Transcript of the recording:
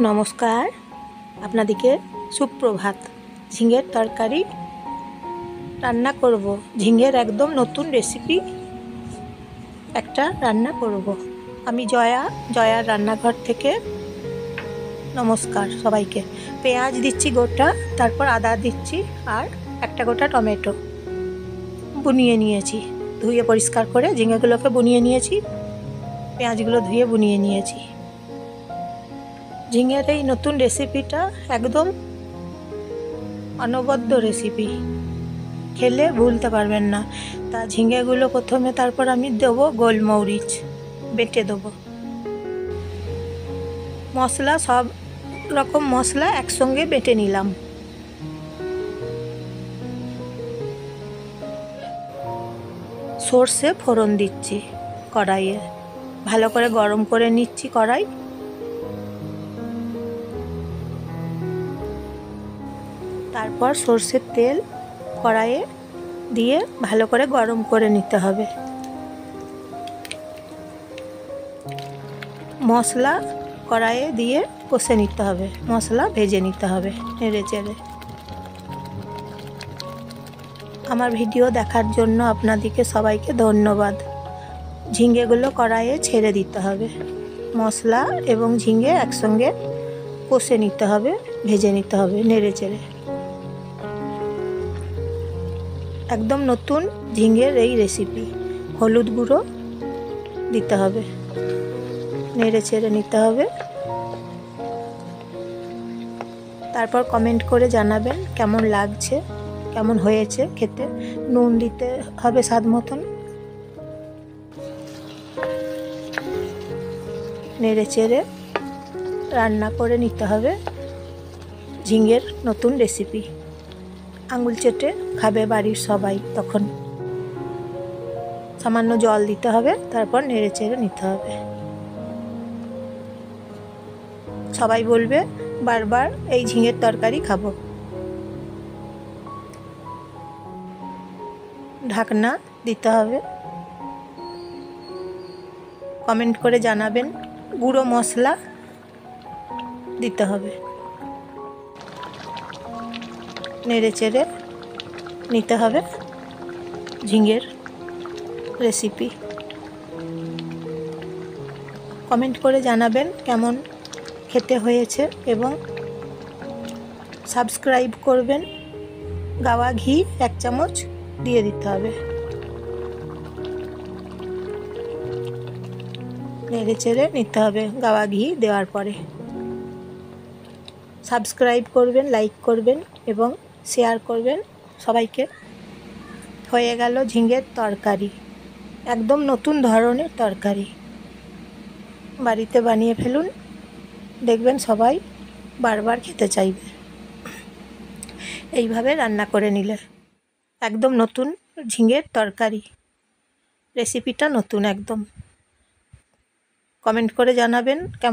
নমস্কার, আপনাদেরকে সুপ্রভাত। ঝিঙের তরকারি রান্না করব। ঝিঙের একদম নতুন রেসিপি একটা রান্না করব। আমি জয়ার রান্নাঘর থেকে নমস্কার সবাইকে। পেঁয়াজ দিচ্ছি গোটা, তারপর আদা দিচ্ছি, আর একটা গোটা টমেটো বুনিয়ে নিয়েছি। ধুয়ে পরিষ্কার করে ঝিঙেগুলোকে বুনিয়ে নিয়েছি, পেঁয়াজগুলো ধুয়ে বুনিয়ে নিয়েছি। ঝিঙের এই নতুন রেসিপিটা একদম অনবদ্য রেসিপি, খেলে ভুলতে পারবেন না। তা ঝিঙেগুলো প্রথমে, তারপর আমি দেবো গোলমরিচ, বেটে দেবো মশলা, সব রকম মশলা একসঙ্গে বেটে নিলাম। সর্ষে ফোড়ন দিচ্ছি কড়াইয়ে, ভালো করে গরম করে নিচ্ছি কড়াই। তারপর সর্ষের তেল কড়াইয়ে দিয়ে ভালো করে গরম করে নিতে হবে। মশলা কড়াইয়ে দিয়ে কষে নিতে হবে, মশলা ভেজে নিতে হবে নেড়ে চেড়ে। আমার ভিডিও দেখার জন্য আপনাদেরকে সবাইকে ধন্যবাদ। ঝিঙেগুলো কড়াইয়ে ছেড়ে দিতে হবে, মশলা এবং ঝিঙে একসঙ্গে কষে নিতে হবে, ভেজে নিতে হবে নেড়ে চেড়ে। একদম নতুন ঝিঙের এই রেসিপি। হলুদ গুঁড়ো দিতে হবে, নেড়ে চেড়ে নিতে হবে। তারপর কমেন্ট করে জানাবেন কেমন লাগছে, কেমন হয়েছে খেতে। নুন দিতে হবে স্বাদ মতন। নেড়ে চেড়ে রান্না করে নিতে হবে ঝিঙের নতুন রেসিপি। আঙুল চেটে খাবে বাড়ির সবাই তখন। সামান্য জল দিতে হবে, তারপর নেড়ে চেড়ে নিতে হবে। সবাই বলবে বারবার এই ঝিঙের তরকারি খাবো। ঢাকনা দিতে হবে। কমেন্ট করে জানাবেন গুঁড়ো মশলা দিতে হবে। নেড়ে চেড়ে নিতে হবে ঝিঙের রেসিপি। কমেন্ট করে জানাবেন কেমন খেতে হয়েছে এবং সাবস্ক্রাইব করবেন। গাওয়া ঘি 1 চামচ দিয়ে দিতে হবে। নেড়ে চেড়ে নিতে হবে গাওয়া ঘি দেওয়ার পরে। সাবস্ক্রাইব করবেন, লাইক করবেন এবং শেয়ার করবেন সবাইকে। হয়ে গেল ঝিঙের তরকারি, একদম নতুন ধরনের তরকারি। বাড়িতে বানিয়ে ফেলুন, দেখবেন সবাই বারবার খেতে চাইবে। এইভাবে রান্না করে নিলে একদম নতুন ঝিঙের তরকারি। রেসিপিটা নতুন একদম। কমেন্ট করে জানাবেন কেমন